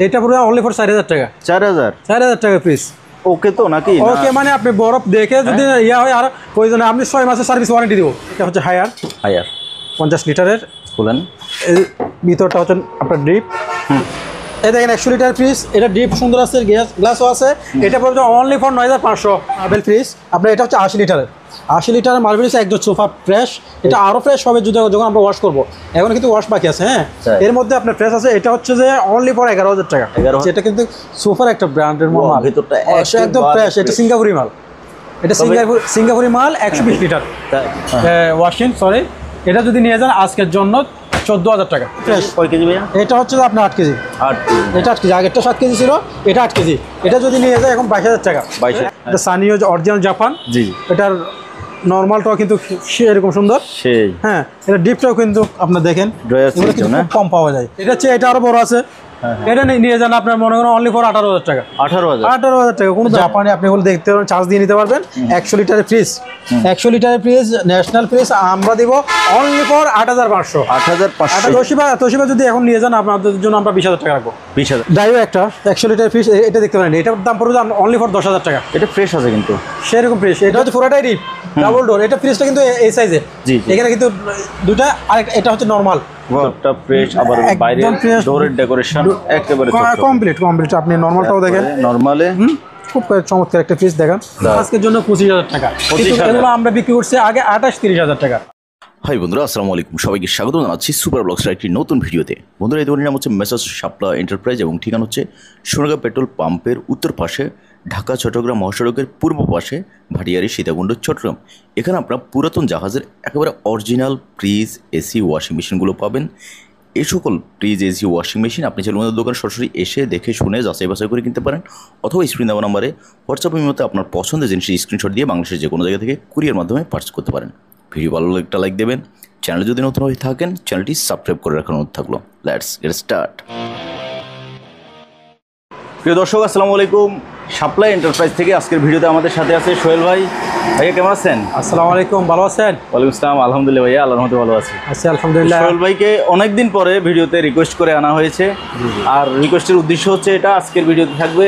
এটা পুরো only for 4000 টাকা। 4000 টাকা পিস। ওকে তো নাকি? ওকে মানে আপনি বরফ দেখে যদি ইয়া হয় আর প্রয়োজনে আপনি 6 মাসের সার্ভিস ওয়ারেন্টি দিব। এটা হচ্ছে হায়ার 50 লিটারের বলেন। এই ভিতরটা হচ্ছে আপনার ডিপ। এই দেখেন 100 লিটার ফ্রিজ, এটা ডিপ সুন্দর আছে, গ্লাসও আছে। এটা পড়বে অনলি ফর 9500 মার্বেল ফ্রিজ। আপনার এটা হচ্ছে 80 লিটারের। 80 লিটারের মার্বেল ফ্রিজ একদম সোফা ফ্রেশ। এটা আরও ফ্রেশ হবে যখন আমরা ওয়াশ করবো। এখন কিন্তু ওয়াশ বাকি আছে। হ্যাঁ, এর মধ্যে আপনার ফ্রেশ আছে। এটা হচ্ছে যে অনলি ফর 11000 টাকা। এটা কিন্তু সোফার একটা ব্র্যান্ডের মাল, ভিতরটা একদম ফ্রেশ। এটা সিঙ্গাপুরি মাল। এটা সিঙ্গাপুরি মাল 120 লিটার ওয়াশিং। সরি, এটা যদি নিয়ে যান আজকের জন্য 14000 টাকা। কয় কেজি ভাইয়া? এটা হচ্ছে আপনার 8 কেজি। এটা 8 কেজি, আগেরটা 7 কেজি ছিল, এটা 8 কেজি। এটা যদি নিয়ে যায় এখন 22000 টাকা। এটা সানিও অরিজিনাল জাপান। জি, এটার নর্মালটাও কিন্তু এরকম সুন্দর। হ্যাঁ, এটা ডিপটাও কিন্তু আপনার দেখেন কম পাওয়া যায়। এটা হচ্ছে এটা আরো বড় আছে। এটা নিয়ে যান আপনার মনে করেন অনলি ফর 18000 টাকা। 18000 টাকা। কোনো জাপানে আপনি হলে দেখতে পারবেন, চার্জ দিয়ে নিতে পারবেন। 100 লিটারের ফ্রিজ, 100 লিটারের ফ্রিজ, ন্যাশনাল ফ্রিজ আমরা দিব অনলি ফর 8500। 8500 তোশিবা যদি এখন নিয়ে যান আপনাদের জন্য আমরা 20000 টাকা রাখবো। 20000 ডাইও একটা 100 লিটারের ফ্রিজ, এটা দেখতে পারেন। এটার দাম পড়বে অনলি ফর 10000 টাকা। এটা ফ্রেশ আছে কিন্তু সেরকম ফ্রেশ। এটা হচ্ছে পুরোটাই ডিপ ডাবল ডোর। এটা ফ্রিজটা কিন্তু এই সাইজে। এখানে কিন্তু দুটা, আর এটা হচ্ছে নরমাল। একটা ফ্রেশ, আবার বাইরে ডোরের ডেকোরেশন একেবারে কমপ্লিট। আপনি নরমালটাও দেখেন, নরমালে খুব চমৎকার একটা ফ্রিজ দেখেন। আজকের জন্য 25000 টাকা। এগুলো আমরা বিক্রি করছি আগে 28-30,000 টাকা। হাই বন্ধুরা, আসসালামু আলাইকুম। সবাইকে স্বাগত জানাচ্ছি সুপার ব্লগসের একটি নতুন ভিডিওতে। বন্ধুরা, এই দোকানের নাম হচ্ছে মেসার্স শাপলা এন্টারপ্রাইজ এবং ঠিকানা হচ্ছে সোনারগাঁ পেট্রোল পাম্পের উত্তর পাশে, ঢাকা চট্টগ্রাম মহাসড়কের পূর্ব পাশে, ভাটিয়ারি সীতাকুণ্ড চট্টগ্রাম। এখানে আপনারা পুরাতন জাহাজের একেবারে অরিজিনাল ফ্রিজ, এসি, ওয়াশিং মেশিনগুলো পাবেন। এই সকল ফ্রিজ, এসি, ওয়াশিং মেশিন আপনি চাইলে আমাদের দোকানে সরাসরি এসে দেখে শুনে যাচাই বাছাই করে কিনতে পারেন, অথবা স্ক্রিন দেওয়া নাম্বারে হোয়াটসঅ্যাপের মধ্যে আপনার পছন্দের জিনিসের স্ক্রিনশট দিয়ে বাংলাদেশের যে কোনো জায়গা থেকে কুরিয়ার মাধ্যমে পার্চেস করতে পারেন। ভিডিও ভালো লাগলে একটা লাইক দেবেন। চ্যানেলে যদি নতুন হয়ে থাকেন চ্যানেলটি সাবস্ক্রাইব করে রাখার অনুরোধ থাকলো। Let's get start. প্রিয় দর্শক, আসসালামু আলাইকুম। শাপলা এন্টারপ্রাইজ থেকে আজকের ভিডিওতে আমাদের সাথে আছে সোহেল ভাই। ভাইয়া কেমন আছেন? আসসালামু আলাইকুম, ভালো আছেন? ওয়ালাইকুম আসসালাম, আলহামদুলিল্লাহ ভাইয়া, আল্লাহর রহমতে ভালো আছি। আলহামদুলিল্লাহ। সোহেল ভাইকে অনেকদিন পরে ভিডিওতে রিকোয়েস্ট করে আনা হয়েছে, আর রিকোয়েস্টের উদ্দেশ্য হচ্ছে এটা আজকের ভিডিওতে থাকবে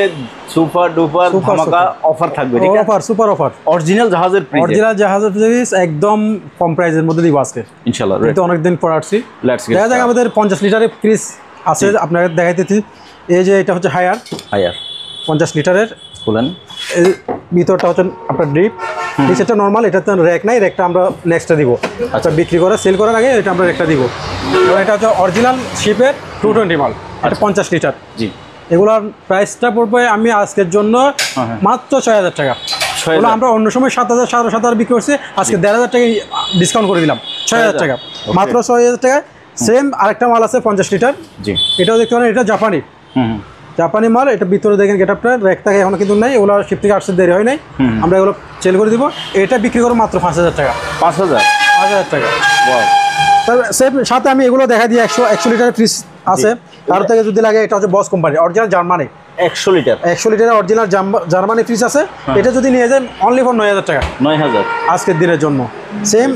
সুপার ডুপার ধামাকা অফার থাকবে। ঠিক আছে, সুপার অফার। অরিজিনাল জাহাজের ফ্রিজ একদম কম প্রাইসের মধ্যে দিব আজকে ইনশাআল্লাহ। কিন্তু অনেকদিন পর আসছি। দেখা যাক, আমাদের 50 লিটারের ফ্রিজ আছে, আপনাকে দেখাইতেছি। এই যে এটা হচ্ছে হায়ার 50 লিটারের। বলেন, এই ভিতরটা হচ্ছে আপনার ডিপ, নিচেটা নর্মাল। এটা তো র্যাক নাই, র্যাকটা আমরা নেক্সটটা দিব। আচ্ছা, বিক্রি করে সেল করার আগে এটা আমরা র্যাকটা দিব। এটা হচ্ছে অরিজিনাল শিপের 220 মাল, এটা 50 লিটার। জি, এগুলোর প্রাইসটা পড়বে আমি আজকের জন্য মাত্র 6000 টাকা। আমরা অন্য সময় 7000, 7500 বিক্রি করছি, আজকে 1500 টাকা ডিসকাউন্ট করে দিলাম। 6000 টাকা, মাত্র 6000 টাকা। সেম আরেকটা মাল আছে 50 লিটার। জি, এটাও দেখতে পারেন, এটা জাপানি মাল। এটা ভিতরে দেখেন গেটআপটা, র্যাকটা এখনো কিন্তু নাই, ওগুলো শিপ থেকে আসতে দেরি হয় নাই। আমরা এগুলো সেল করে দিব। এটা বিক্রি করবো মাত্র 5000 টাকা। 5000 টাকা। তার সাথে আমি এগুলো দেখা দিই। 100 লিটারের ফ্রিজ আছে, তার থেকে যদি লাগে এটা হচ্ছে বস কোম্পানি, অরিজিনাল জার্মানি। 100 লিটারের অরিজিনাল জার্মানি ফ্রিজ আছে। এটা যদি নিয়ে যায় অনলি ফর 9000 টাকা। 9000 আজকের দিনের জন্য। সেম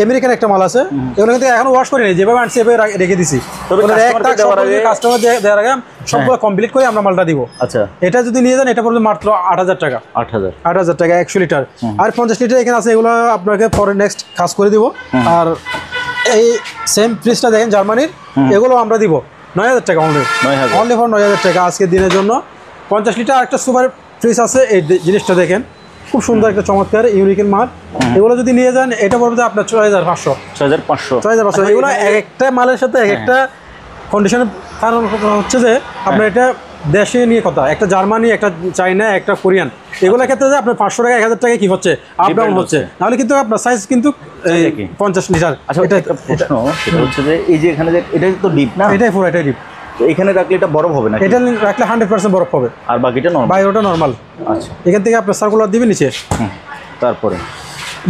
আমেরিকান একটা মাল আছে, এগুলো কিন্তু এখন ওয়াশ করে নেই, যেভাবে আনছি এভাবে রেখে দিছি। কাস্টমার দেওয়ার আগে সবগুলো কমপ্লিট করে আমরা মালটা দিব। আচ্ছা, এটা যদি নিয়ে যান এটা পড়বে মাত্র 8000 টাকা। 8000 টাকা 100 লিটার। আর 50 লিটার এখানে আছে, এগুলো আপনাকে পরে নেক্সট কাজ করে দিব। আর এই সেম ফ্রিজটা দেখেন জার্মানির, এগুলো আমরা দিব 9000 টাকা। অনলি ফর 9000 টাকা আজকের দিনের জন্য। 50 লিটার একটা সুপার ফ্রিজ আছে, এই জিনিসটা দেখেন, খুব সুন্দর একটা চমৎকার ইউনিকের মাল। এগুলো যদি নিয়ে যান এটা পড়বে আপনার 6500। এগুলো এক একটা মালের সাথে এক একটা কন্ডিশনের কারণ হচ্ছে যে আপনার এটা দেশে নিয়ে কথা, একটা জার্মানি, একটা চাইনা, একটা কোরিয়ান, এগুলোর ক্ষেত্রে যে আপনার 500 টাকা 1000 টাকা কি হচ্ছে, আপ ডাউন হচ্ছে। নাহলে কিন্তু আপনার সাইজ কিন্তু 50 লিটার। আচ্ছা, এটা একটা প্রশ্ন, সেটা হচ্ছে যে এই যে এখানে যে এটা তো ডিপ না, এটাই পুরোটাই ডিপ। এখানে রাখলে এটা বরফ হবে না? এটা রাখলে 100% বরফ হবে, আর বাকিটা নরমাল, বাইরেটা নরমাল। আচ্ছা, এখান থেকে আপনার সার্কুলার দিবেন নিচে। তারপরে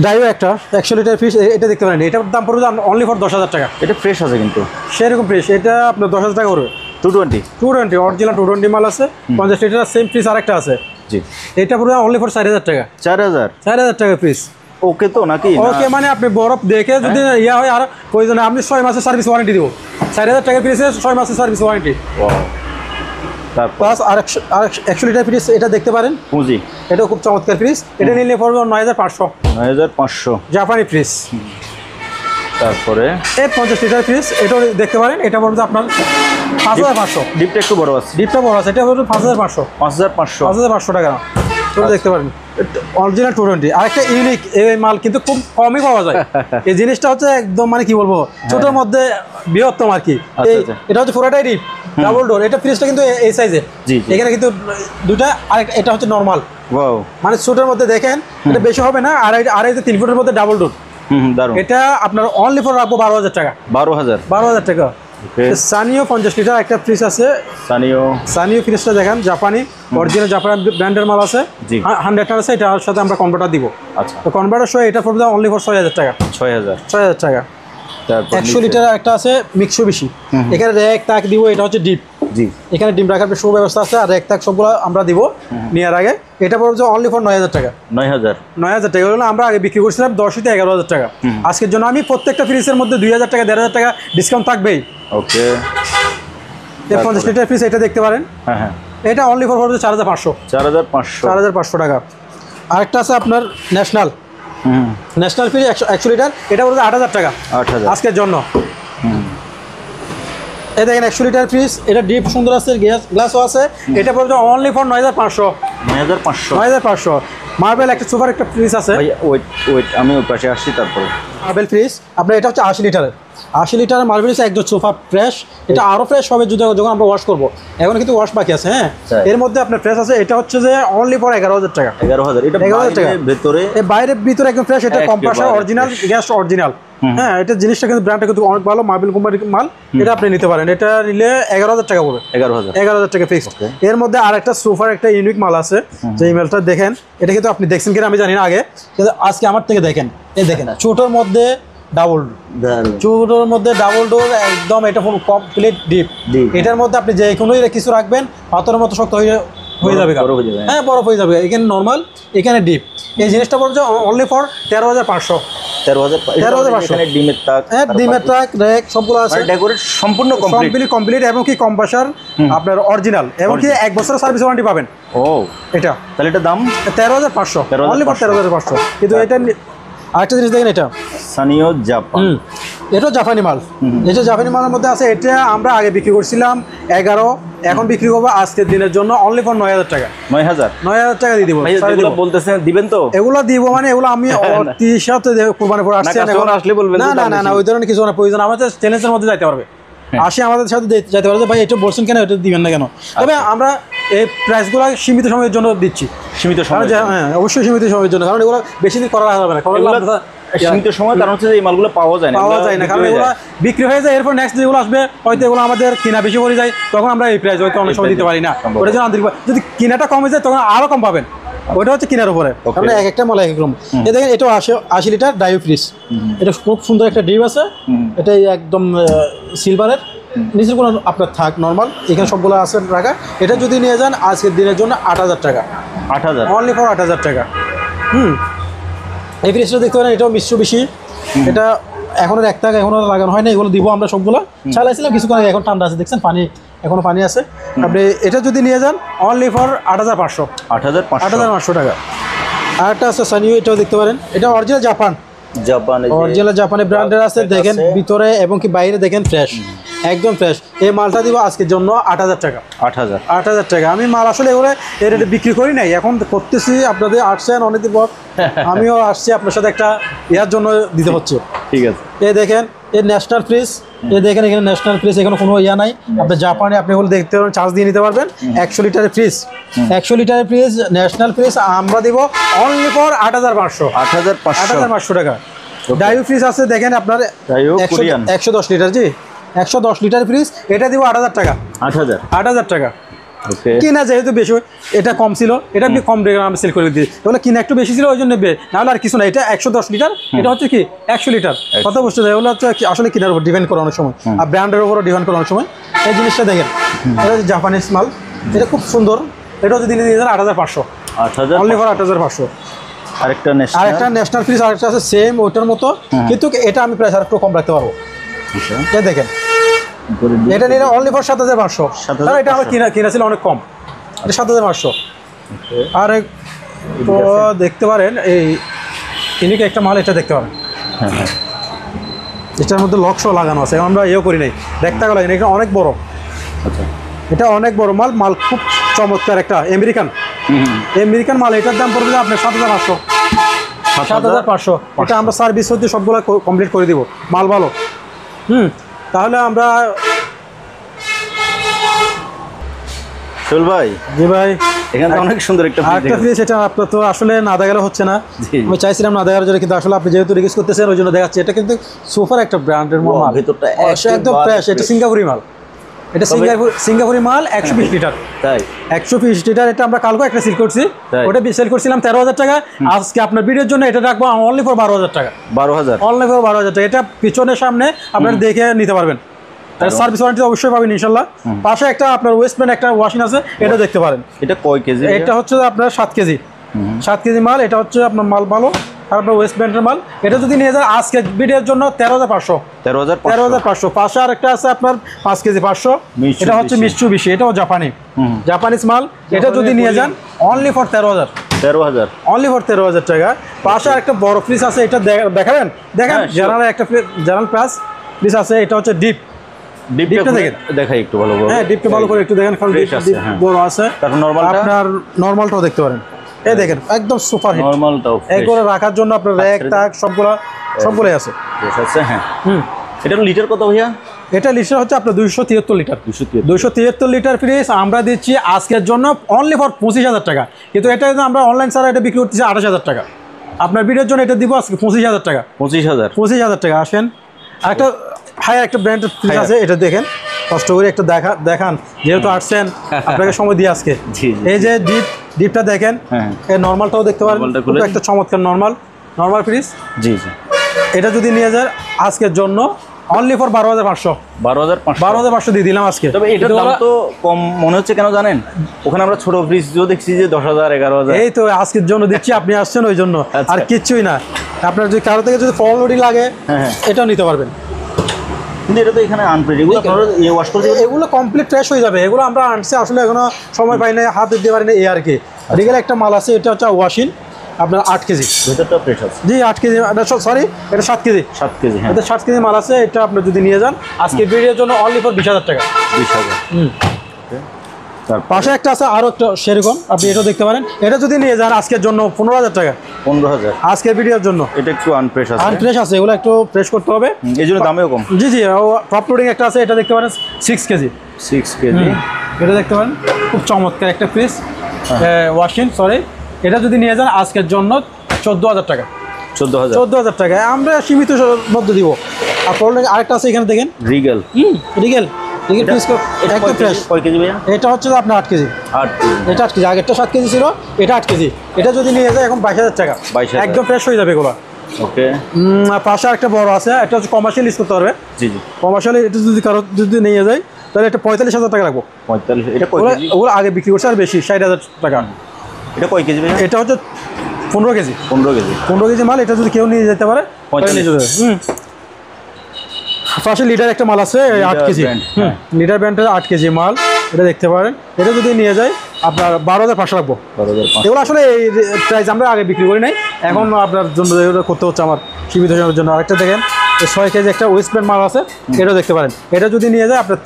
ডাইও একটা 100 লিটার ফ্রিজ, এটা দেখতে পারেন। এটার দাম পড়বে অনলি ফর 10000 টাকা। এটা ফ্রেশ আছে কিন্তু সেরকম ফ্রেশ। এটা আপনার 10000 টাকা করবে। 220 অরিজিনাল 220 মাল আছে। 50 লিটার সেম ফ্রিজ আরেকটা আছে। জি, এটা পুরো অনলি ফর 4000 টাকা। 4000 টাকা ফ্রিজ। ওকে তো নাকি? ওকে মানে আপনি বরফ দেখে যদি ইয়া হয় আর প্রয়োজনে আপনি 6 মাসের সার্ভিস ওয়ারেন্টি দিব। 4000 টাকা ফ্রিজে 6 মাসের সার্ভিস ওয়ারেন্টি। প্লাস আর 100 লিটার ফ্রিজ এটা দেখতে পারেন পুঁজি, এটাও খুব চমৎকার ফ্রিজ। এটা নিলে পড়বে 9500। 9500 জাপানি ফ্রিজ। তারপরে এই 50 লিটার ফ্রিজ এটাও দেখতে পারেন, এটা পড়বে আপনার 5500। ডিপটা একটু বড় আছে, ডিপটা বড় আছে, এটা পড়বে 5500। 5500 টাকা না, তো দেখতে পারেন অরিজিনাল 220। আরেকটা ইউনিক এই মাল কিন্তু খুব কমই পাওয়া যায়। এই জিনিসটা হচ্ছে একদম মানে কি বলবো, ছোটোর মধ্যে বৃহত্তম আর কি। এটা হচ্ছে পুরোটাই ডিপ ডাবল ডোর। এটা ফ্রিজটা কিন্তু এই সাইজে, এখানে কিন্তু দুটা, আর এটা হচ্ছে নর্মাল। মানে ছোটোর মধ্যে দেখেন এটা বেশি হবে না, আর এই যে 3 ফুটের মধ্যে ডাবল ডোর। এটা আপনার অনলি ফর রাখবো 12000 টাকা। 12000 টাকা। সানিও 50 লিটার একটা ফ্রিজ আছে। সানিও ফ্রিজটা দেখেন, জাপানি অরিজিনাল জাপানি ব্র্যান্ডের মাল আছে, 100 আছে। এটার সাথে আমরা কনভার্টার দিব। আচ্ছা, তো কনভার্টার সহ এটা পড়বে অনলি ফর 6000 টাকা। 6000 টাকা। 100 লিটার একটা আছে মিক্সুবিশি, এখানে র্যাক তাক দিব। এটা হচ্ছে ডিপ, এখানে ডিম রাখার সুব্যবস্থা আছে, আর র্যাক তাক সবগুলো আমরা দিব নেওয়ার আগে। এটা পড়বে অনলি ফর 9000 টাকা। 9000 টাকা হলো আমরা আগে বিক্রি করছিলাম 10 থেকে 11000 টাকা। আজকের জন্য আমি প্রত্যেকটা ফ্রিজের মধ্যে 2000 টাকা 1500 টাকা ডিসকাউন্ট থাকবেই। ওকে, 50 লিটার ফ্রিজ এটা দেখতে পারেন। এটা অনলি ফর পড়বে 4500 টাকা। আরেকটা আছে আপনার ন্যাশনাল ফ্রিজ 100 লিটার, এটা পড়বে 8000 টাকা আজকের জন্য। এই দেখেন 100 লিটার ফ্রিজ, এটা ডিপ সুন্দর আছে, গ্লাসও আছে। এটা পড়বে অনলি ফর 9500। মার্বেল একটা সুপার একটা ফ্রিজ আছে। ওয়েট আমি ওই পাশে আসছি। তারপরে মার্বেল ফ্রিজ আপনার, এটা হচ্ছে 80 লিটারের। 80 লিটারের মার্বেল ফ্রিজ একদম সোফা ফ্রেশ। এটা আরও ফ্রেশ হবে যখন আমরা ওয়াশ করবো। এখন কিন্তু ওয়াশ বাকি আছে। হ্যাঁ, এর মধ্যে আপনার ফ্রেশ আছে। এটা হচ্ছে যে অনলি ফর 11000 টাকা। 11000 টাকা ভেতরে, ভিতরে একদম ফ্রেশ। এটা কম্প্রেসর অরিজিনাল, গ্যাস অরিজিনাল। হ্যাঁ, এটা জিনিসটা কিন্তু ব্র্যান্ডটা কিন্তু অনেক ভালো, মার্বেল কোম্পানির মাল। এটা আপনি নিতে পারেন। এটা নিলে 11000 টাকা পড়বে। 11000 টাকা ফিক্সড। এর মধ্যে আরেকটা সোফার একটা ইউনিক মাল আছে, যে মালটা দেখেন। এটা কিন্তু আপনি দেখছেন কিনা আমি জানি না আগে, কিন্তু আজকে আমার থেকে দেখেন। এই দেখেন ছোটোর মধ্যে ডাবল ডোর একদম। এটা ফুল কমপ্লিট ডিপ। এটার মধ্যে আপনি যে কোনো কিছু রাখবেন, পাথরের মতো শক্ত হয়ে যাবে। হ্যাঁ, বরফ হয়ে যাবে। এখানে নর্মাল, এখানে ডিপ। এই জিনিসটা পড়ছে অনলি ফর 13500। 13500। ডিমের ট্রাক র্যাক সবগুলো আছে, ডেকোরেট সম্পূর্ণ কমপ্লিট। এবং কি কম্প্রেসর আপনার অরিজিনাল, এবং কি 1 বছরের সার্ভিস ওয়ারেন্টি পাবেন। এটা তাহলে এটা দাম 13500, অনলি ফর 13500। কিন্তু এটা আরেকটা জিনিস দেখেন, এটা সানিও জাপান। এটাও জাপানি মাল। এটা জাপানি মালের মধ্যে আছে। এটা আমরা আগে বিক্রি করছিলাম 11, এখন বিক্রি করবো আজকের দিনের জন্য অনলি ফর 9000 টাকা। 9000 টাকা দিয়ে দিব। বলতেছেন দিবেন তো? এগুলো দিব মানে এগুলো আমি সাথে কোরবানি পরে আসছি। না, ওই ধরনের কিছু না, প্রয়োজন আমাদের চ্যালেঞ্জের মধ্যে যাইতে পারবে। আসি আমাদের সাথে যাইতে পারবে। ভাই এটা বলছেন কেন, এটা দিবেন না কেন? তবে আমরা এই প্রাইসগুলো সীমিত সময়ের জন্য দিচ্ছি। হ্যাঁ, অবশ্যই সীমিত সময়ের জন্য, কারণ এগুলো বেশি দিন করা যাবে না। সীমিত সময়, কারণ হচ্ছে এই মালগুলো পাওয়া যায় না, কারণ এগুলো বিক্রি হয়ে যায়। এরপর নেক্সট যেগুলো আসবে হয়তো এগুলো আমাদের কিনা বেশি পড়ে যায়, তখন আমরা এই প্রাইস হয়তো অনেক সময় দিতে পারি না। ওটা জন্য আন্তরিক, যদি কিনাটা কমে যায় তখন আরও কম পাবেন। ওটা হচ্ছে কিনার উপরে, কারণ এক একটা মাল এক এক রকম। এই দেখেন, এটাও 80 লিটার ডাইভ ফ্রিজ। এটা খুব সুন্দর একটা ডিপ আছে। এটা একদম সিলভারের, নিচের কোনো আপনার থাক নর্মাল, এখানে সবগুলো আছে রাখা। এটা যদি নিয়ে যান আজকের দিনের জন্য 8000 টাকা। 8000, অনলি ফর 8000 টাকা। এই ফ্রিজটা দেখতে পারেন, এটাও মিশ্র। এটা এখনো এক টাকা এখনো লাগানো হয় না। এগুলো দিব আমরা সবগুলো। চালাইছিলাম কিছুক্ষণ আগে, এখন ঠান্ডা আছে, দেখছেন পানি, এখনো পানি আছে। আপনি এটা যদি নিয়ে যান অনলি ফর 8500 টাকা। আর একটা আছে সানিও, এটাও দেখতে পারেন। এটা অরিজিনাল জাপানি ব্র্যান্ডের আছে। দেখেন ভিতরে এবং কি বাইরে দেখেন, ফ্রেশ, একদম ফ্রেশ। এই মালটা দিব আজকের জন্য 8000 টাকা। 8000 টাকা। আমি মাল আসলে এগুলো এই রেটে বিক্রি করি নাই, এখন করতেছি। আপনাদের আসছেন অনেকদিন পর, আমিও আসছি আপনার সাথে একটা ইয়ার জন্য দিতে হচ্ছে। ঠিক আছে। এই দেখেন, এই ন্যাশনাল ফ্রিজ। এই দেখেন, এখানে ন্যাশনাল ফ্রিজ, এখানে কোনো ইয়া নাই। আপনি জাপানি, আপনি এগুলো দেখতে পারেন, চার্জ দিয়ে নিতে পারবেন। 100 লিটারের ফ্রিজ, 100 লিটারের ফ্রিজ ন্যাশনাল ফ্রিজ আমরা দিব অনলি ফর 8500 টাকা। ডাইউ ফ্রিজ আছে দেখেন আপনার 110 লিটার। 110 লিটার ফ্রিজ, এটা দিব 8000 টাকা। 8000 টাকা। কিনা যেহেতু বেশি, এটা কম ছিল, এটা কম রেটে আমরা সেল করে দিই। এগুলো কিনা একটু বেশি ছিল, ওই জন্য নাহলে আর কিছু না। এটা 110 লিটার, এটা হচ্ছে কি 100 লিটার। কথা বুঝতে যায়, এগুলো হচ্ছে আসলে কিনার উপর ডিপেন্ড করে অনেক সময়, আর ব্র্যান্ডের উপরও ডিপেন্ড করে অনেক সময়। এই জিনিসটা দেখেন, এটা হচ্ছে জাপানিজ মাল। এটা খুব সুন্দর। এটা যদি নিয়ে যান 8500, অনলি ফর 8500। আরেকটা ন্যাশনাল ফ্রিজ আরেকটা আছে সেম ওইটার মতো, কিন্তু এটা আমি প্রাইস আরেকটু কম রাখতে পারবো। দেখেন, এটা নিলে অনলি ফর 7500। তাহলে এটা আমার কিনা ছিল অনেক কম, এটা 7500। আর তো দেখতে পারেন এই ইউনিক একটা মাল, এটা দেখতে পারেন। হ্যাঁ হ্যাঁ, এটার মধ্যে লক্সও লাগানো আছে, আমরা ইয়েও করি নাই, দেখতে গেল এটা অনেক বড়। আচ্ছা, এটা অনেক বড় মাল, মাল খুব চমৎকার একটা আমেরিকান মাল। এটার দাম পড়বে আপনার 7500। 7500। এটা আমরা সার্ভিস হচ্ছে সবগুলো কমপ্লিট করে দিব, মাল ভালো। তাহলে আমরা সোহেল ভাই। জি ভাই, এখানে অনেক সুন্দর একটা ফ্রিজ। এটা আপনার তো আসলে না দেখালে হচ্ছে না, আমি চাইছিলাম না দেখার জন্য, কিন্তু আসলে আপনি যেহেতু রিকোয়েস্ট করতেছেন ওই জন্য দেখাচ্ছি। এটা কিন্তু সুপার একটা ব্র্যান্ডের মাল, ভিতরটা একদম ফ্রেশ। এটা সিঙ্গাপুরি মাল, এটা সিঙ্গাপুরি মাল 120 লিটার। তাই 120 লিটার। এটা আমরা কালকে একটা সেল করছি, ওটা সেল করছিলাম 13000 টাকা। আজকে আপনার ভিডিওর জন্য এটা রাখবো অনলি ফর 12000 টাকা। 12000, অনলি ফর 12000 টাকা। এটা পিছনের সামনে আপনারা দেখে নিতে পারবেন, সার্ভিস ওয়ারেন্টি অবশ্যই পাবেন ইনশাল্লাহ। পাশে একটা আপনার ওয়েস্টম্যান একটা ওয়াশিং আছে, এটা দেখতে পারেন। এটা কয় কেজি? এটা হচ্ছে আপনার 7 কেজি। 7 কেজি মাল। এটা হচ্ছে আপনার মাল ভালো, আর আপনার ওয়েস্টম্যানের মাল। এটা যদি নিয়ে যান আজকে ভিডিওর জন্য 13500। 13500। পাশে আর একটা আছে আপনার 5 কেজি 500। এটা হচ্ছে মিৎসুবিশি, এটাও জাপানিজ মাল। এটা যদি নিয়ে যান অনলি ফর 13000। অনলি ফর 13000 টাকা। পাশে আর একটা বড় ফ্রিজ আছে, এটা দেখাবেন। দেখেন জেনারেল একটা জেনারেল প্লাস ফ্রিজ আছে, এটা হচ্ছে ডিপটা দেখেন, দেখাই একটু ভালো করে। হ্যাঁ, ডিপটা ভালো করে একটু দেখেন, কারণ ডিপ বড় আছে। তারপর নরমালটা, আপনার নরমালটাও দেখতে পারেন। এই দেখেন একদম সুপার হিট। নরমালটাও একবারে রাখার জন্য আপনার র‍্যাক টাক সবগুলোই আছে। আছে। হ্যাঁ, এটা লিটার কত ভাইয়া? এটা লিটার হচ্ছে আপনার 273 লিটার। 273 লিটার ফ্রিজ আমরা দিচ্ছি আজকের জন্য অনলি ফর 25000 টাকা। কিন্তু এটা আমরা অনলাইন ছাড়া এটা বিক্রি করতেছি 28000 টাকা। আপনার ভিডিওর জন্য এটা দিব আজকে 25000 টাকা। 25000 টাকা। আসেন, আরেকটা হায়ার একটা ব্র্যান্ডের ফ্রিজ আছে, এটা দেখেন, কষ্ট করে একটা দেখান, যেহেতু আসছেন আপনাকে সময় দিয়ে আজকে। এই যে ডিপটা দেখেন, এই নর্মালটাও দেখতে পারেন, একটা চমৎকার নর্মাল ফ্রিজ। জি। এটা যদি নিয়ে যায় আজকের জন্য অনলি ফর 12500। 12500 দিয়ে দিলাম আজকে। তবে এটার দাম তো কম মনে হচ্ছে, কেন জানেন? ওখানে আমরা ছোট ফ্রিজও দেখছি যে 10000 11000। এই তো আজকের জন্য দিচ্ছি, আপনি আসছেন ওই জন্য, আর কিচ্ছুই না। আপনার যদি কারো থেকে যদি ফল লোডিং লাগে এটাও নিতে পারবেন। কিন্তু এটা তো এখানে আনপ্রেড, এগুলো কমপ্লিট ফ্রেশ হয়ে যাবে। এগুলো আমরা আনছি আসলে এখনো সময় পাই না, হাত দিতে পারি না, এই আর কি। রিগেল একটা মাল আছে, এটা হচ্ছে ওয়াশিং আপনার 8 কেজি। ভেতরটা ফ্রেশ আছে। জি 8 কেজি, সরি এটা 7 কেজি। 7 কেজি, হ্যাঁ। এটা 7 কেজি মাল আছে। এটা আপনি যদি নিয়ে যান আজকে ভিডিওর জন্য অনলি ফর 20000 টাকা। 20000। তার পাশে একটা আছে আরও একটা সেরকম, আপনি এটাও দেখতে পারেন। এটা যদি নিয়ে যান আজকের জন্য 15000 টাকা। 15000 আজকের ভিডিওর জন্য। এটা একটু আনফ্রেশ আছে, এগুলো একটু ফ্রেশ করতে হবে, এই জন্য দামেও কম। জি টপ লোডিং একটা আছে, এটা দেখতে পারেন 6 কেজি। এটা দেখতে পারেন, খুব চমৎকার একটা ফ্রিজ ওয়াশিং। এটা যদি নিয়ে যান আজকের জন্য 14000 টাকা। 14000 টাকা আমরা সীমিত মধ্যে দিব। আর আরেকটা আছে এখানে দেখেন, রিগেল একদম ফ্রেশ। এটা হচ্ছে আপনার 8 কেজি। এটা 8 কেজি, আগেরটা 7 কেজি ছিল, এটা 8 কেজি। এটা যদি নিয়ে যায় এখন 22000 টাকা, একদম ফ্রেশ হয়ে যাবে এগুলো। ওকে। পাশে একটা বড় আছে, একটা হচ্ছে কমার্শিয়াল ইউজ করতে পারবে। কমার্শিয়াল এটা যদি কারো যদি নিয়ে যায় তাহলে এটা 45000 টাকা রাখবো। 45। এটা ওগুলো আগে বিক্রি করছে আর বেশি, 60000 টাকা। এটা কয় কেজি? এটা হচ্ছে 15 কেজি। 15 কেজি মাল। এটা যদি কেউ নিয়ে যেতে পারে নিয়ে যাবে। পাশে লিটার একটা মাল আছে 8 কেজি। লিটার ব্র্যান্ডের 8 কেজি মাল, এটা দেখতে পারেন। এটা যদি নিয়ে যায় আপনার 12500 রাখবো। এগুলো আসলে এই প্রাইস আমরা আগে বিক্রি করি নাই, এখন আপনার জন্য করতে হচ্ছে আমার সীমিত সময়ের জন্য। আরেকটা দেখেন, 6 কেজি একটা ওয়েস্টম্যান মাল আছে, এটাও দেখতে পারেন। এটা যদি নিয়ে যায় আপনার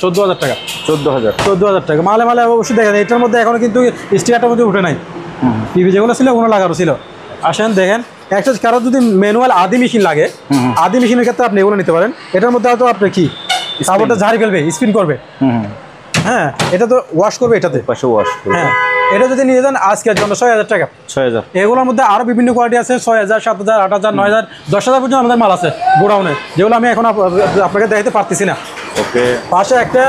14000 টাকা। 14000 টাকা। মালে অবশ্যই দেখেন, এটার মধ্যে এখনো কিন্তু স্টিকারটার মধ্যে উঠে নাই। টিভি যেগুলো ছিল ওগুলো লাগানো ছিল। আসেন দেখেন, একটা কারো যদি ম্যানুয়াল আদি মেশিন লাগে, আদি মেশিনের ক্ষেত্রে আপনি এগুলো নিতে পারেন। এটার মধ্যে হয়তো আপনি কি সাপোর্টটা ঝাড়ি ফেলবে, স্পিন করবে। হ্যাঁ, এটা তো ওয়াশ করবে এটাতে। হ্যাঁ, এটা যদি নিয়ে যান আজকের জন্য 6000 টাকা। 6000। এগুলোর মধ্যে আরও বিভিন্ন কোয়ালিটি আছে, 6000, 7000, 8000, 9000, 10000 পর্যন্ত আমাদের মাল আছে গোডাউনে, যেগুলো আমি এখন আপনাকে দেখাতে পারতেছি না। ওকে। পাশে একটা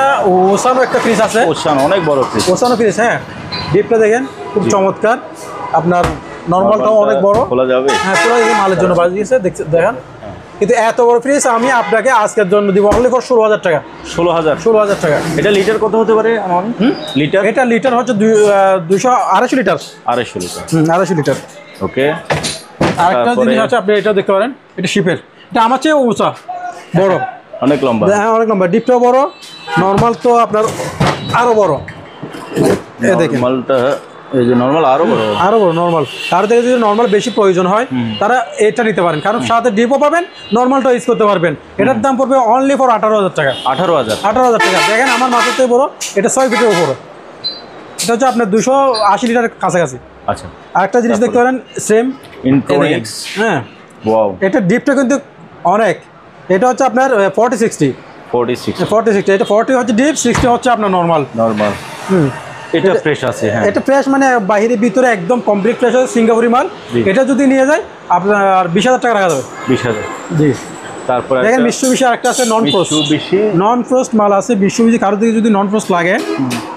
ওসানো একটা ফ্রিজ আছে, অনেক বড় ফ্রিজ। ওসানো ফ্রিজ। হ্যাঁ, ডিপটা দেখেন, খুব চমৎকার। আপনার নর্মালটাও অনেক বড়, খোলা যাবে। হ্যাঁ, খোলা যাবে, মালের জন্য বাজ দিয়েছে, দেখেন। কিন্তু এত বড় ফ্রিজ আমি আপনাকে আজকের জন্য দিব অনলি ফর 16000 টাকা। 16000 টাকা। এটা লিটার কত হতে পারে আমার? লিটার, এটা লিটার হচ্ছে 250 লিটার। 250 লিটার। ওকে। আরেকটা জিনিস আছে, আপনি এটা দেখতে পারেন, এটা শিপের। এটা আমার চেয়ে উঁচা বড়। অনেক লম্বা। হ্যাঁ অনেক লম্বা, ডিপটাও বড়, নর্মাল তো আপনার আরো বড়। এই দেখেন নরমালটা, এই যে নরমাল আরো বড় নর্মাল। তার থেকে যদি নর্মাল বেশি প্রয়োজন হয় তারা এটা নিতে পারেন, কারণ সাথে ডিপও পাবেন, নর্মালটা ইউজ করতে পারবেন। এটার দাম পড়বে অনলি ফর 18,000 টাকা। 18,000 টাকা। দেখেন আমার মাথার থেকে বড়, এটা 6 ফিটের উপরে, এটা হচ্ছে আপনার 280 লিটারের কাছাকাছি। আচ্ছা, আরেকটা জিনিস দেখতে পারেন সেম ইনট্রোনিক্স। হ্যাঁ ওয়াও, এটা ডিপটা কিন্তু অনেক, এটা হচ্ছে আপনার 40-60, এটা 40 হচ্ছে ডিপ, 60 হচ্ছে আপনার নর্মাল। এটা ফ্রেশ আছে। হ্যাঁ এটা ফ্রেশ মানে বাইরে ভিতরে একদম কমপ্লিট ফ্রেশ আছে, সিঙ্গাপুরি মাল। এটা যদি নিয়ে যায় আপনার 20,000 টাকা রাখা যাবে। 20,000 জি। তারপর দেখেন মিশুবিশি আরেকটা আছে নন ফ্রস্ট মাল আছে। মিশুবিশি কারো দিকে যদি নন ফ্রস্ট লাগে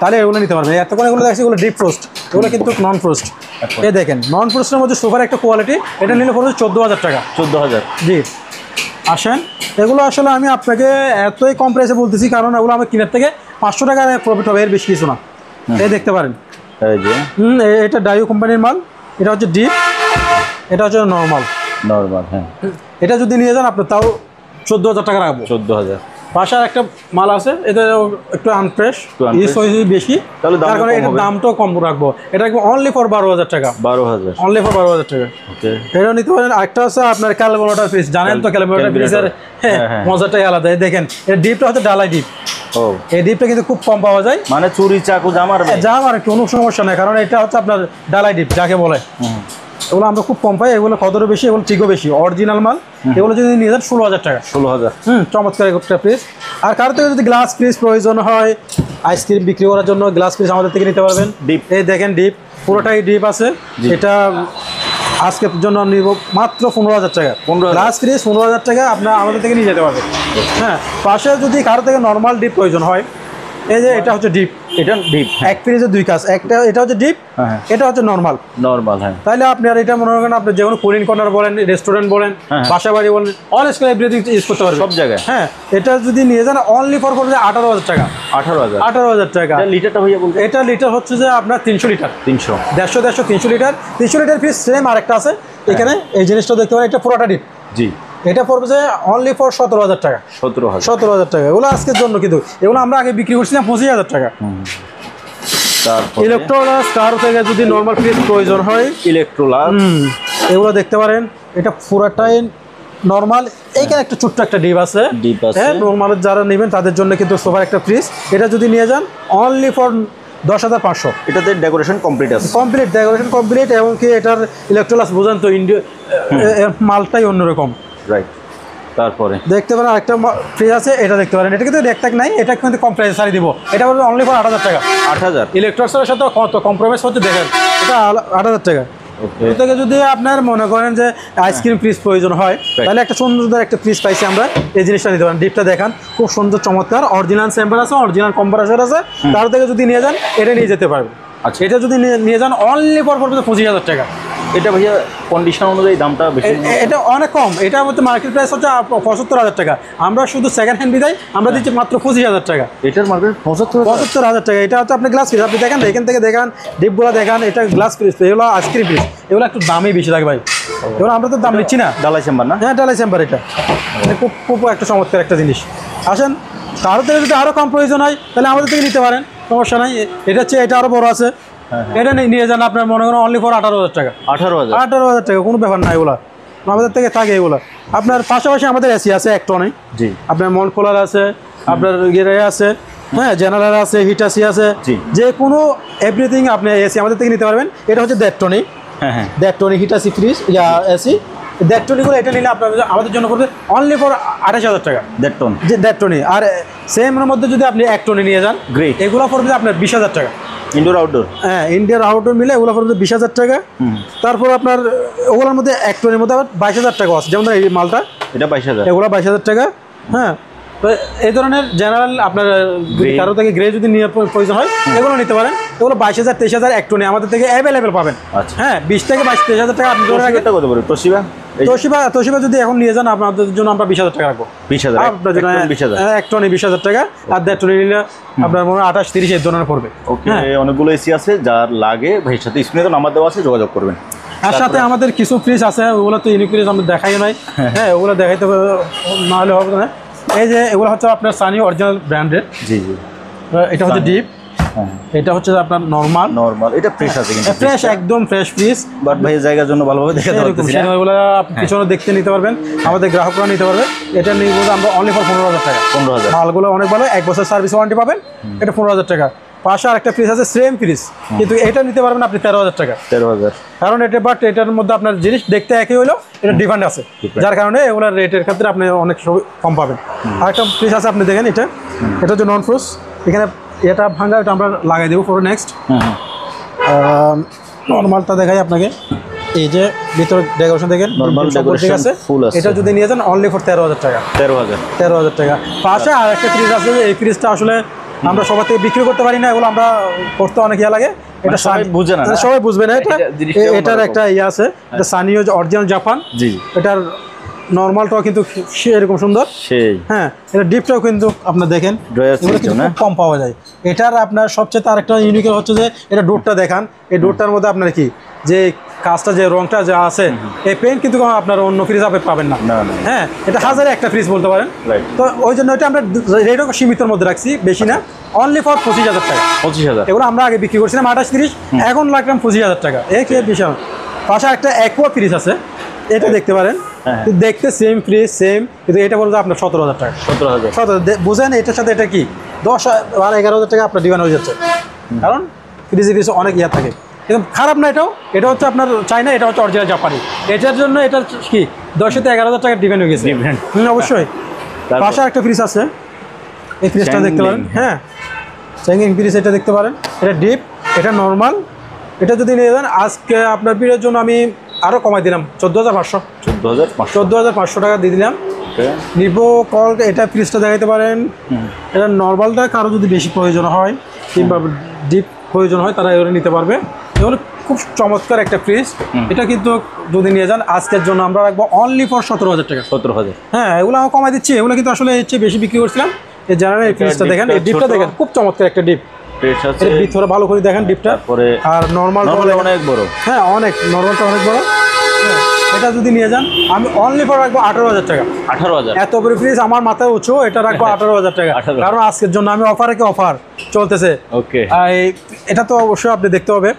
তাহলে এগুলো নিতে পারবে। এতক্ষণ এগুলো দেখছি এগুলো ডিপ ফ্রস্ট, এগুলো কিন্তু নন ফ্রস্ট। এই দেখেন নন ফ্রস্টের মধ্যে সুপার একটা কোয়ালিটি, এটা নিলে পড়বে 14,000 টাকা। 14,000। জি। আসেন, এগুলো আসলে আমি আপনাকে এতই কম প্রাইসে বলতেছি কারণ এগুলো আমার কিনার থেকে 500 টাকা প্রফিট হবে, এর বেশি কিছু না। এই দেখতে পারেন, এই যে এটা ডাইও কোম্পানির মাল, এটা হচ্ছে ডিপ, এটা হচ্ছে নর্মাল। হ্যাঁ এটা যদি নিয়ে যান আপনার তাও 14,000 টাকা রাখবো। 14,000। পাশে একটা মাল আছে, এটা একটু আনফ্রেশ, বেশি, তাহলে তার কারণে এটার দামটাও কম রাখবো। এটা রাখবো অনলি ফর 12,000 টাকা। 12,000, অনলি ফর 12,000 টাকা। ওকে, এটা নিতে পারেন। আরেকটা আছে আপনার ক্যালকুলেটর পিস, জানেন তো ক্যালকুলেটর পিসের মজাটাই আলাদা। দেখেন এটা ডিপটা হচ্ছে ডালাই ডিপ। এই ডিপটা কিন্তু খুব কম পাওয়া যায়, মানে চুরি চাকু জামার কোনো সমস্যা নেই, কারণ এটা হচ্ছে আপনার ডালাই ডিপ যাকে বলে। এগুলো আমরা খুব কম পাই, এগুলো কদরও বেশি, এগুলো ঠিকও বেশি, অরিজিনাল মাল। এগুলো যদি নিয়ে যান 16,000 টাকা। 16,000। চমৎকার একটা পিস। আর কারো থেকে যদি গ্লাস পিস প্রয়োজন হয়, আইসক্রিম বিক্রি করার জন্য গ্লাস পিস আমাদের থেকে নিতে পারবেন। ডিপ, এই দেখেন ডিপ, পুরোটাই ডিপ আছে। এটা আজকের জন্য নিব মাত্র 15,000 টাকা। গ্লাস পিস 15,000 টাকা আপনার আমাদের থেকে নিয়ে যেতে পারবেন। হ্যাঁ, পাশে যদি কারো থেকে নর্মাল ডিপ প্রয়োজন হয়, এই যে এটা হচ্ছে ডিপ, এটা ডিপ, এক পিসে দুই কাজ, একটা এটা হচ্ছে ডিপ, এটা হচ্ছে নর্মাল। হ্যাঁ। তাহলে আপনি আর এটা মনে করেন আপনি যে কোনো কুলিং কর্নার বলেন, রেস্টুরেন্ট বলেন, বাসা বাড়ি বলেন, অল স্কেল এভরিথিং ইউজ করতে পারবেন সব জায়গায়। হ্যাঁ, এটা যদি নিয়ে যান অনলি ফর পড়বে 18,000 টাকা। 18,000 টাকা। লিটারটা ভাইয়া বলতে, এটা লিটার হচ্ছে যে আপনার 300 litre, 300 300 litre. 300 litre piece same আরেকটা আছে এখানে, এই জিনিসটা দেখতে পারেন, এটা পুরোটা ডিপ। জি। এটা পড়বে যে অনলি ফর 17,000 টাকা। 17,000 টাকা। এগুলো আজকের জন্য, কিন্তু এগুলো আমরা আগে বিক্রি করছিলাম 25,000 টাকা। ইলেকট্রোলাস কারো থেকে যদি নর্মাল পিস প্রয়োজন হয়, ইলেকট্রোলাস এগুলো দেখতে পারেন, এটা পুরাটাই নর্মাল। এইখানে একটা ছোট্ট একটা ডিপ আছে। হ্যাঁ, নর্মালের যারা নেবেন তাদের জন্য কিন্তু সোফার একটা ফ্রিজ। এটা যদি নিয়ে যান অনলি ফর 10,500। এটাতে ডেকোরেশন কমপ্লিট আছে, ডেকোরেশন কমপ্লিট, এবং কি এটার ইলেকট্রোলাস বোঝেন তো, ইন্ডিয়া মালটাই অন্যরকম। রাইট। তারপরে দেখতে পারেন আরেকটা ফ্রিজ আছে, এটা দেখতে পারেন, এটা কিন্তু রেকট্যাগ নাই, এটা কিন্তু কম প্রাইসে ছাড়ি দিব। এটা বলবে অনলি ফর 8,000 টাকা। 8,000। ইলেকট্রনিক্সের সাথে কত কম্প্রোমাইজ হচ্ছে দেখেন, এটা 8,000 টাকা। এর থেকে যদি আপনার মনে করেন যে আইসক্রিম ফ্রিজ প্রয়োজন হয়, তাহলে একটা সুন্দর একটা ফ্রিজ পাইছি আমরা, এই জিনিসটা নিতে পারেন। ডিপটা দেখান, খুব সুন্দর চমৎকার, অরিজিনাল চেম্বার আছে, অরিজিনাল কম্প্রেসর আছে। তার থেকে যদি নিয়ে যান এটা নিয়ে যেতে পারবেন। আচ্ছা, এটা যদি নিয়ে যান অনলি ফর পড়বে 25,000 টাকা। এটা ভাইয়া কন্ডিশন অনুযায়ী দামটা বেশি, এটা অনেক কম। এটা হচ্ছে মার্কেট প্রাইস হচ্ছে 75,000 টাকা, আমরা শুধু সেকেন্ড হ্যান্ড বিদায় আমরা দিচ্ছি মাত্র 25,000 টাকা। এটার মার্কেট 75,000 টাকা। এটা হচ্ছে আপনি গ্লাস ফ্রিজ, আপনি দেখেন এখান থেকে দেখান, ডিপগুলো দেখান, এটা গ্লাস ফ্রিজ, এগুলো আইসক্রিম ফ্রিজ, এগুলো একটু দামই বেশি লাগে ভাই। এগুলো আমরা তো দাম নিচ্ছি না। ডালাই চেম্বার না? হ্যাঁ, ডালাই চেম্বার। এটা খুব খুব একটা চমৎকার একটা জিনিস। আসেন, কারো থেকে যদি আরও কম প্রয়োজন হয় তাহলে আমাদের থেকে নিতে পারেন, সমস্যা নাই। এটা হচ্ছে, এটা আরও বড় আছে, এটা নিয়ে যান আপনার মনে করেন অনলি ফর 18,000 টাকা। 18,000 টাকা, কোনো ব্যাপার না। এগুলো আমাদের থেকে থাকে। এগুলো আপনার পাশাপাশি আমাদের এসি আছে এক টনে। জি। আপনার মল কোলার আছে, আপনার গিয়ে আছে, হ্যাঁ, জেনারেল আছে, হিটাসি আছে, যে কোনো এভরিথিং আপনি এসি আমাদের থেকে নিতে পারবেন। এটা হচ্ছে 1.5 টনি। হ্যাঁ, 1.5 টনি হিটাসি ফ্রিজ ইয়া এসি। 1.5 টনিগুলো এটা নিলে আপনার আমাদের জন্য পড়বে অনলি ফর 28,000 টাকা। 1.5 টন, 1.5 টনি। আর সেমের মধ্যে যদি আপনি 1 টনি নিয়ে যান, গ্রেট, এগুলো পড়বে আপনার 20,000 টাকা। ইনডোর আউটডোর, হ্যাঁ, ইনডোর আউটডোর মিলে এগুলো পড়বে 20,000 টাকা। তারপর আপনার ওগুলোর মধ্যে 1 টনের মধ্যে আবার 22,000 টাকা আছে, যেমন এই মালটা, এটা 22,000, এগুলো 22,000 টাকা। হ্যাঁ, তো এই ধরনের জেনারেল আপনার কারো থেকে গ্রে যদি নিয়ে প্রয়োজন হয় এগুলো নিতে পারেন। এগুলো 22,000 23,000 1 টনে আমাদের থেকে অ্যাভেলেবেল পাবেন। হ্যাঁ, 20 থেকে 23,000 টাকা আপনি ধরে রাখেন। কত বড় তোশিবা যদি এখন নিয়ে যান আপনাদের জন্য আমরা 20,000 টাকা রাখবো। 20,000 আপনার জন্য 1 টনে 20,000 টাকা, আর 1.5 টনে নিলে আপনার মনে হয় 28-30 এই ধরনের পড়বে। ওকে, অনেকগুলো এসি আছে, যার লাগে ভাইয়ের সাথে স্ক্রিনে তো নাম্বার দেওয়া আছে, যোগাযোগ করবেন। আর সাথে আমাদের কিছু ফ্রিজ আছে, ওগুলো তো ইউনিক ফ্রিজ আমরা দেখাই নাই। হ্যাঁ, ওগুলো দেখাইতে না হলে হবে না। এই যে এগুলো হচ্ছে আপনার সানি অরিজিনাল ব্র্যান্ডের। জি জি। এটা হচ্ছে ডিপ, এটা হচ্ছে আপনার নরমাল। এটা ফ্রেশ আছে কিন্তু, ফ্রেশ, একদম ফ্রেশ পিস। বাট ভাই জায়গার জন্য ভালোভাবে দেখাতে পারতেছি না। এগুলো আপনি পিছনে দেখতে নিতে পারবেন, আমাদের গ্রাহকরা নিতে পারবে। এটা নিয়ে আমরা অনলি ফর 15,000 টাকা। 15,000। মালগুলো অনেক ভালো, 1 বছর সার্ভিস ওয়ারেন্টি পাবেন। এটা 15,000 টাকা। পাশে আরেকটা ফ্রিজ আছে সেম ফ্রিজ, কিন্তু এটা নিতে পারবেন আপনি 13,000 টাকা। 13,000। কারণ এটা বাট এটার মধ্যে আপনার জিনিস দেখতে একই হইলো, এটা ডিফারেন্ট আছে, যার কারণে এগুলোর রেটের ক্ষেত্রে আপনি অনেক কম পাবেন। আরেকটা ফ্রিজ আছে, আপনি দেখেন এটা হচ্ছে নন ফ্রোজ। এখানে এটা ভাঙা, এটা আমরা লাগাই দেবো পুরো নেক্সট। নর্মালটা দেখাই আপনাকে, এই যে ভিতরে ডেকোরেশন দেখেন, নরমাল ডেকোরেশন আছে ফুল আছে। এটা যদি নিয়ে যান অনলি ফর 13,000 টাকা। 13,000 টাকা। পাশে আর একটা ফ্রিজ আছে, এই ফ্রিজটা আসলে আমরা সবার থেকে বিক্রি করতে পারি না, এগুলো আমরা করতে অনেক ইয়া লাগে। এটা সবাই বুঝে না, সবাই বুঝবে না। এটার একটা ইয়ে আছে, এটা সানিও অরিজিনাল জাপান। জি। এটার নর্মালটাও কিন্তু এরকম সুন্দর। হ্যাঁ, এটা ডিপটাও কিন্তু আপনার দেখেন এগুলো কিন্তু খুব কম পাওয়া যায়। এটার আপনার সবচেয়ে আরেকটা ইউনিক হচ্ছে যে এটা ডোরটা দেখান, এই ডোরটার মধ্যে আপনার কি যে কাজটা, যে রংটা যা আছে, এই পেন্ট কিন্তু আপনার অন্য ফ্রিজ আপনি পাবেন না। হ্যাঁ, এটা হাজারে একটা ফ্রিজ বলতে পারেন। তো ওই জন্য এটা আমরা রেটও সীমিতর মধ্যে রাখছি, বেশি না, অনলি ফর 25,000 টাকা। 25,000। এগুলো আমরা আগে বিক্রি করছিলাম 28-30, এখন লাগলাম 25,000 টাকা। এই কি বিশাল। পাশে একটা অ্যাকোয়া ফ্রিজ আছে, এটা দেখতে পারেন, দেখতে সেম ফ্রিজ সেম, কিন্তু এটা বলতে আপনার 17,000 টাকা। 17,000 বুঝেন, এটার সাথে এটা কি 10-11,000 টাকা আপনার ডিমান্ড হয়ে যাচ্ছে, কারণ ফ্রিজে ফ্রিজ অনেক ইয়া থাকে। কিন্তু খারাপ না, এটা হচ্ছে আপনার চাইনা, এটা হচ্ছে অরিজিনাল জাপানি। এটার জন্য এটা কি 10-11,000 টাকা ডিমান্ড হয়ে গেছে। অবশ্যই। পাশে একটা ফ্রিজ আছে, এই ফ্রিজটা দেখতে পারেন। হ্যাঁ, চ্যাংইং ফ্রিজ, এটা দেখতে পারেন। এটা ডিপ, এটা নর্মাল। এটা যদি নিয়ে যান আজকে আপনার ভিড়ের জন্য আমি আরও কমাই দিলাম 14,500। 14,500 টাকা দিয়ে দিলাম। নিবো কল, এটা ফ্রিজটা দেখাইতে পারেন। এটা নর্মালটা কারো যদি বেশি প্রয়োজন হয় কিংবা ডিপ প্রয়োজন হয়, তারা এগুলো নিতে পারবে। এগুলো খুব চমৎকার একটা ফ্রিজ। এটা কিন্তু যদি নিয়ে যান আজকের জন্য আমরা রাখবো অনলি ফর 17,000 টাকা। 17,000। হ্যাঁ, এগুলো আমি কমাই দিচ্ছি। এগুলো কিন্তু আসলে এর চেয়ে বেশি বিক্রি করছিলাম। এই জানার এই ফ্রিজটা দেখেন, এই ডিপটা দেখেন, খুব চমৎকার একটা ডিপ। ভিতরে ভালো করে দেখেন ডিপটা। আর নর্মাল অনেক বড়। হ্যাঁ, অনেক নর্মালটা অনেক বড়। এটা যদি নিয়ে যান আমি অনলি ফর রাখবো 18,000 টাকা। 18,000। এত বড় ফ্রিজ আমার মাথায় উঁচু, এটা রাখবো 18,000 টাকা। কারণ আজকের জন্য আমি অফার চলতেছে। ওকে। এটা তো অবশ্যই আপনি দেখতে হবে।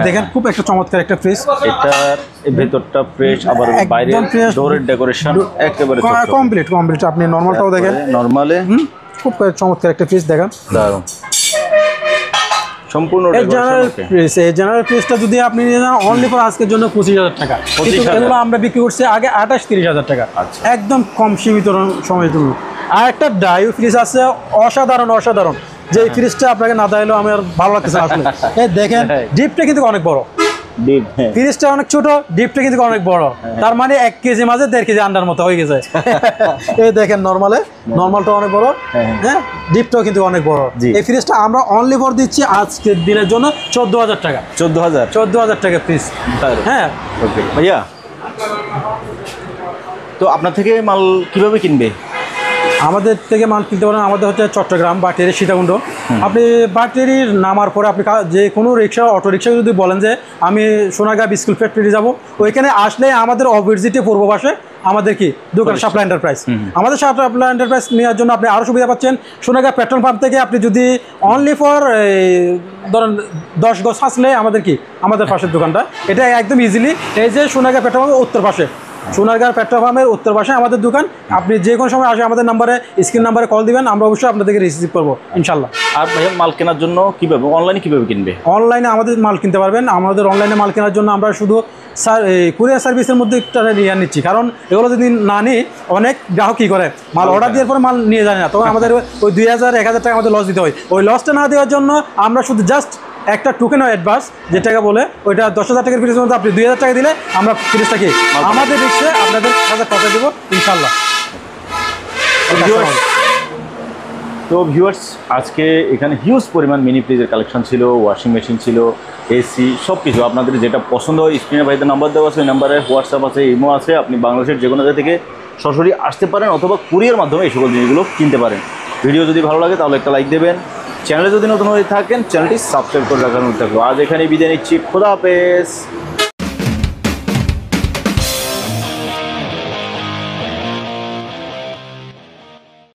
দেখেন, খুব একটা চমৎকার একটা ফ্রিজ। এটার ভেতরটা ফ্রেশ, আবার বাইরে ডোরের ডেকোরেশন একেবারে কমপ্লিট। আপনি নরমালটাও দেখেন, নরমালে খুব চমৎকার একটা ফ্রিজ দেখেন, দারুণ সম্পূর্ণ জেনারেল ফ্রিজটা যদি আপনি নিয়ে যান অনলি ফর আজকের জন্য 25,000 টাকা। কিন্তু এগুলো আমরা বিক্রি করছি আগে 28-30,000 টাকা, একদম কম সীমিত সময়ের জন্য। আর একটা ডায়ু ফ্রিজ আছে, অসাধারণ। যে এই ফ্রিজটা আপনাকে না দিলেও আমার ভালো লাগতেছে আসলে। এই দেখেন, ডিপটা কিন্তু অনেক বড়, ফ্রিজটা অনেক ছোট, ডিপটা কিন্তু অনেক বড়। তার মানে 1 কেজি মাঝে 1.5 কেজি আন্ডার মতো হয়ে গেছে। এই দেখেন, নর্মালটা অনেক বড়, হ্যাঁ, ডিপটাও কিন্তু অনেক বড়। এই ফ্রিজটা আমরা অনলি ফর দিচ্ছি আজকের দিনের জন্য 14,000 টাকা। 14,000 টাকা ফ্রিজ। হ্যাঁ, ওকে ভাইয়া, তো আপনার থেকে মাল কিভাবে কিনবে? আমাদের থেকে মাল কিনতে পারেন, আমাদের হচ্ছে চট্টগ্রাম বাটেরি সীতাকুণ্ড। আপনি বাটেরির নামার পরে আপনি যে কোনো রিক্সা, অটো রিক্সা যদি বলেন যে আমি সোনারগাঁ স্কুল ফ্যাক্টরি যাব, ওইখানে আসলে আমাদের অপোজিটে পূর্ব পাশে আমাদের কি দোকান শাপলা এন্টারপ্রাইজ। আমাদের শাপলা এন্টারপ্রাইজ নেওয়ার জন্য আপনি আরও সুবিধা পাচ্ছেন। সোনারগাঁ পেট্রোল পাম্প থেকে আপনি যদি অনলি ফর ধরেন 10 গজ আসলে আমাদের পাশের দোকানটা, এটা একদম ইজিলি এই যে সোনারগাঁ পেট্রোল পাম্পের উত্তর পাশে, সোনারগাঁ পেট্রোল পাম্পের উত্তর পাশে আমাদের দোকান। আপনি যে কোনো সময় আসে আমাদের স্ক্রিন নাম্বারে কল দিবেন, আমরা অবশ্যই আপনাদেরকে রিসিভ করবো ইনশাল্লাহ। আর ভাইয়া, মাল কেনার জন্য কীভাবে, অনলাইনে কীভাবে কিনবে? অনলাইনে আমাদের মাল কিনতে পারবেন। আমাদের অনলাইনে মাল কেনার জন্য আমরা শুধু কুরিয়ার সার্ভিসের মধ্যে একটা নিয়ে নিচ্ছি, কারণ এগুলো যদি না নিই অনেক গ্রাহক কী করে মাল অর্ডার দেওয়ার পরে মাল নিয়ে যায় না, তখন আমাদের ওই 2,000-1,000 টাকা আমাদের লস দিতে হয়। ওই লসটা না দেওয়ার জন্য আমরা শুধু জাস্ট একটা টোকেন অ্যাডভান্স যেটাকে বলে, ওইটা 10,000 টাকার ফ্রিজের মধ্যে আপনি 2,000 টাকা দিলে আমরা ফ্রিজটা কি আমাদের রিক্সে আপনাদের কাছে পৌঁছে দেবো ইনশাল্লাহ। তো ভিউয়ার্স, আজকে এখানে হিউজ পরিমাণ মিনি ফ্রিজের কালেকশন ছিল, ওয়াশিং মেশিন ছিল, এসি, সব কিছু। আপনাদের যেটা পছন্দ হয় স্ক্রিনে ভাইদের নাম্বার দেওয়া আছে, ওই নাম্বারে হোয়াটসঅ্যাপ আছে, ইমো আছে। আপনি বাংলাদেশের যে কোনো জায়গা থেকে সরাসরি আসতে পারেন অথবা কুরিয়ার মাধ্যমে এই সকল জিনিসগুলো কিনতে পারেন। ভিডিও যদি ভালো লাগে তাহলে একটা লাইক দেবেন। চ্যানেলে যদি নতুন হয়ে থাকেন চ্যানেলটি সাবস্ক্রাইব করে রাখার অনুরোধ থাকলো। আজ এখানে বিদায় নিচ্ছি, খোদা হাফেজ।